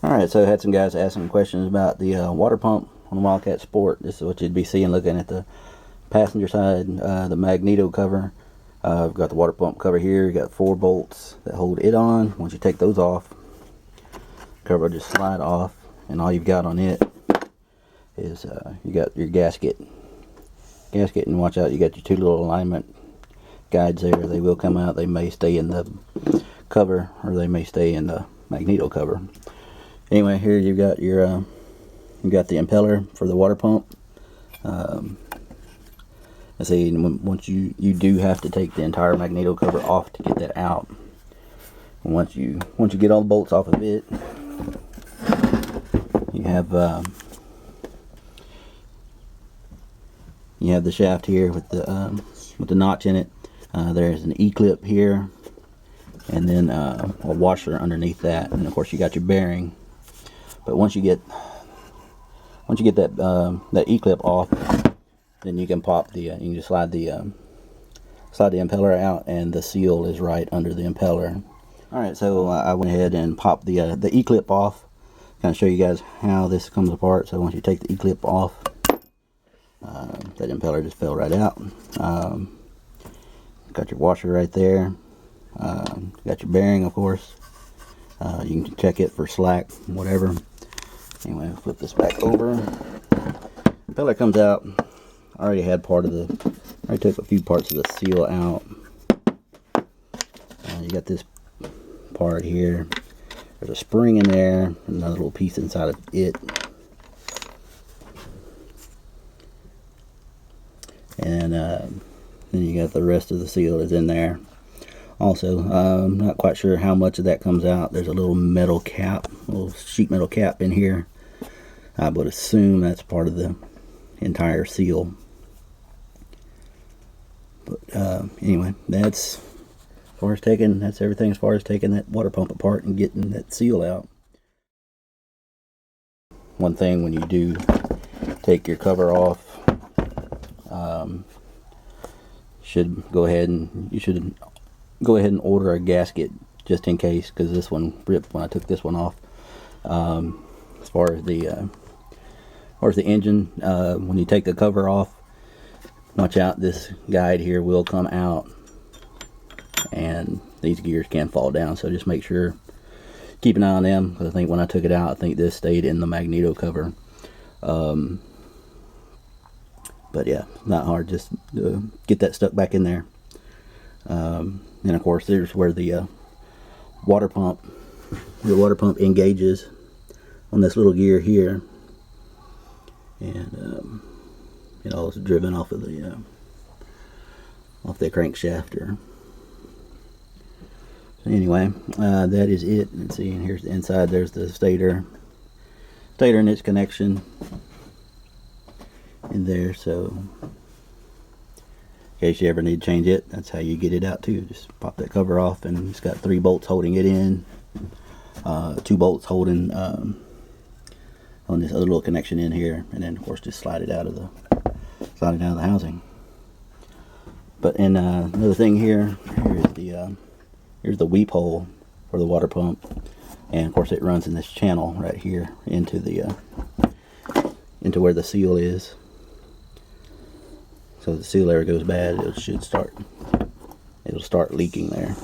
Alright, so I had some guys asking questions about the water pump on the Wildcat Sport. This is what you'd be seeing looking at the passenger side, the magneto cover. I've got the water pump cover here. You got 4 bolts that hold it on. Once you take those off, the cover will just slide off, and all you've got on it is you got your gasket, and watch out, you got your 2 little alignment guides there. They will come out. They may stay in the cover, or they may stay in the magneto cover. Anyway, here you've got your you got the impeller for the water pump. Let's see, once you do have to take the entire magneto cover off to get that out. And once you get all the bolts off of it, you have the shaft here with the notch in it. There's an E-clip here, and then a washer underneath that, and of course you got your bearing. But once you get that E-clip off, then you can pop the you can just slide the impeller out, and the seal is right under the impeller. All right, so I went ahead and popped the E-clip off. Kind of show you guys how this comes apart. So once you take the E-clip off, that impeller just fell right out. Got your washer right there. Got your bearing, of course. You can check it for slack, whatever. Anyway, I'll flip this back over. Impeller comes out. I already had I took a few parts of the seal out. You got this part here. There's a spring in there, another little piece inside of it. And then you got the rest of the seal is in there. Also, I'm not quite sure how much of that comes out. There's a little metal cap, a little sheet metal cap in here. I would assume that's part of the entire seal. But anyway, that's everything as far as taking that water pump apart and getting that seal out. One thing, when you do take your cover off, you should go ahead and order a gasket just in case, because this one ripped when I took this one off. As far as the engine, when you take the cover off, watch out, this guide here will come out, and these gears can fall down, so just make sure, keep an eye on them, because I think when I took it out, I think this stayed in the magneto cover. But yeah, not hard, just get that stuck back in there. And of course, there's where the water pump engages on this little gear here, and it all is driven off of the crankshaft. Or so anyway, that is it. Let's see, and here's the inside. There's the stator and its connection in there. So in case you ever need to change it, that's how you get it out too. Just pop that cover off, and it's got 3 bolts holding it in, 2 bolts holding on this other little connection in here, and then of course just slide it out of the housing. But and another thing here's the weep hole for the water pump, and of course it runs in this channel right here into where the seal is. So if the seal ever goes bad, it'll start leaking there.